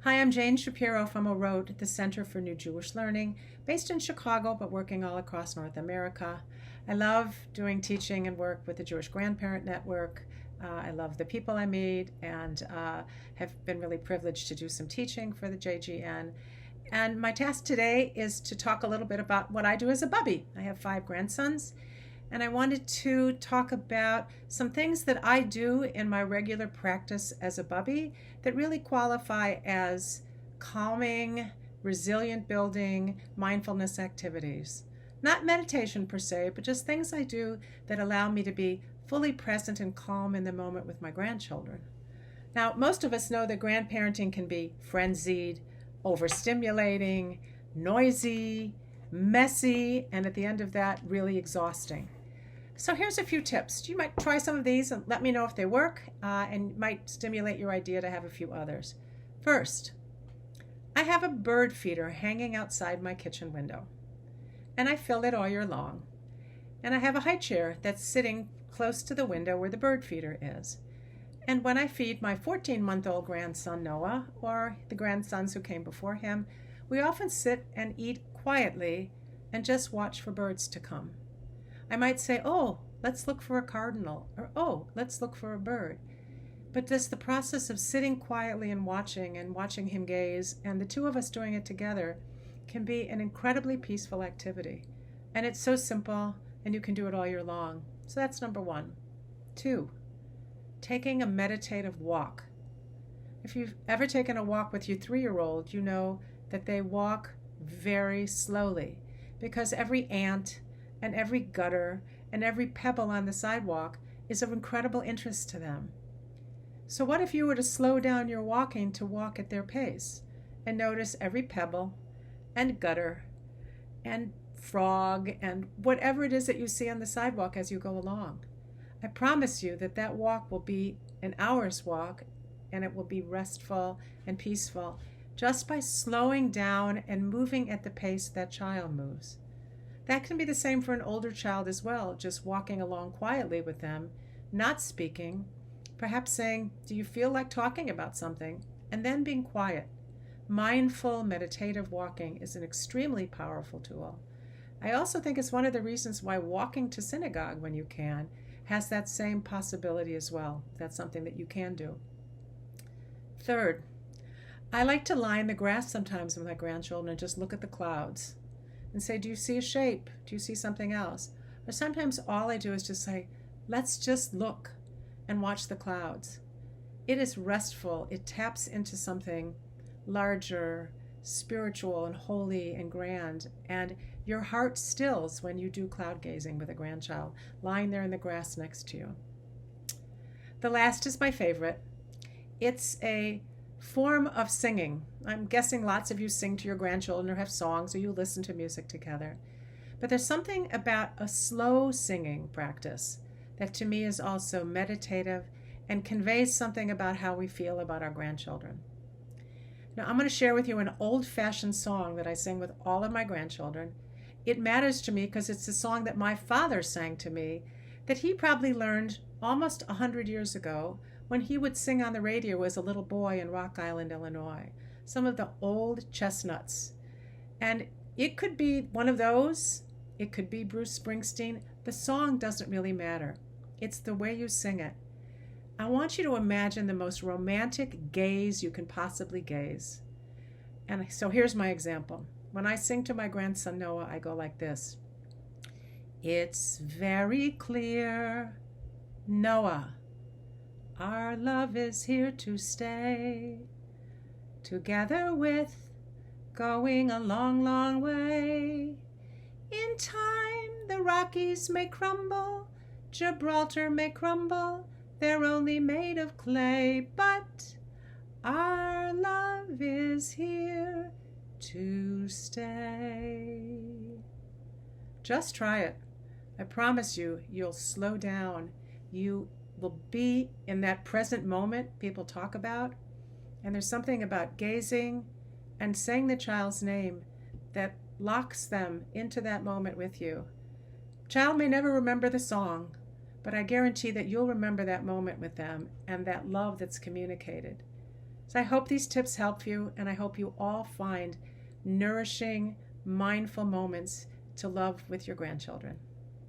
Hi, I'm Jane Shapiro from OROTE, the Center for New Jewish Learning, based in Chicago but working all across North America. I love doing teaching and work with the Jewish Grandparent Network. I love the people I meet and have been really privileged to do some teaching for the JGN. And my task today is to talk a little bit about what I do as a bubby. I have 5 grandsons, and I wanted to talk about some things that I do in my regular practice as a bubby that really qualify as calming, resilient building, mindfulness activities. Not meditation per se, but just things I do that allow me to be fully present and calm in the moment with my grandchildren. Now, most of us know that grandparenting can be frenzied, overstimulating, noisy, messy, and at the end of that, really exhausting. So here's a few tips. You might try some of these and let me know if they work, and might stimulate your idea to have a few others. First, I have a bird feeder hanging outside my kitchen window, and I fill it all year long. And I have a high chair that's sitting close to the window where the bird feeder is. And when I feed my 14-month-old grandson Noah, or the grandsons who came before him, we often sit and eat quietly and just watch for birds to come. I might say, oh, let's look for a cardinal, or oh, let's look for a bird. But just the process of sitting quietly and watching him gaze, and the two of us doing it together, can be an incredibly peaceful activity. And it's so simple, and you can do it all year long. So that's number 1. 2, taking a meditative walk. If you've ever taken a walk with your 3-year-old, you know that they walk very slowly because every ant and every gutter and every pebble on the sidewalk is of incredible interest to them. So what if you were to slow down your walking to walk at their pace and notice every pebble and gutter and frog and whatever it is that you see on the sidewalk as you go along? I promise you that that walk will be an hour's walk, and it will be restful and peaceful just by slowing down and moving at the pace that child moves. That can be the same for an older child as well, just walking along quietly with them, not speaking, perhaps saying, do you feel like talking about something? And then being quiet. Mindful, meditative walking is an extremely powerful tool. I also think it's one of the reasons why walking to synagogue when you can has that same possibility as well. That's something that you can do. Third, I like to lie in the grass sometimes with my grandchildren and just look at the clouds and say, do you see a shape? Do you see something else? Or sometimes all I do is just say, let's just look and watch the clouds. It is restful. It taps into something larger, spiritual and holy and grand, and your heart stills when you do cloud gazing with a grandchild lying there in the grass next to you. The last is my favorite. It's a form of singing. I'm guessing lots of you sing to your grandchildren or have songs or you listen to music together. But there's something about a slow singing practice that to me is also meditative and conveys something about how we feel about our grandchildren. Now I'm going to share with you an old-fashioned song that I sing with all of my grandchildren. It matters to me because it's a song that my father sang to me that he probably learned almost 100 years ago when he would sing on the radio as a little boy in Rock Island, Illinois. Some of the old chestnuts. And it could be one of those. It could be Bruce Springsteen. The song doesn't really matter. It's the way you sing it. I want you to imagine the most romantic gaze you can possibly gaze. And so here's my example. When I sing to my grandson Noah, I go like this. It's very clear, Noah, our love is here to stay. Together with going a long, long way. In time the Rockies may crumble, Gibraltar may crumble, they're only made of clay, but our love is here to stay. Just try it. I promise you, you'll slow down. You will be in that present moment people talk about. And there's something about gazing and saying the child's name that locks them into that moment with you. Child may never remember the song, but I guarantee that you'll remember that moment with them and that love that's communicated. So I hope these tips help you, and I hope you all find nourishing, mindful moments to love with your grandchildren.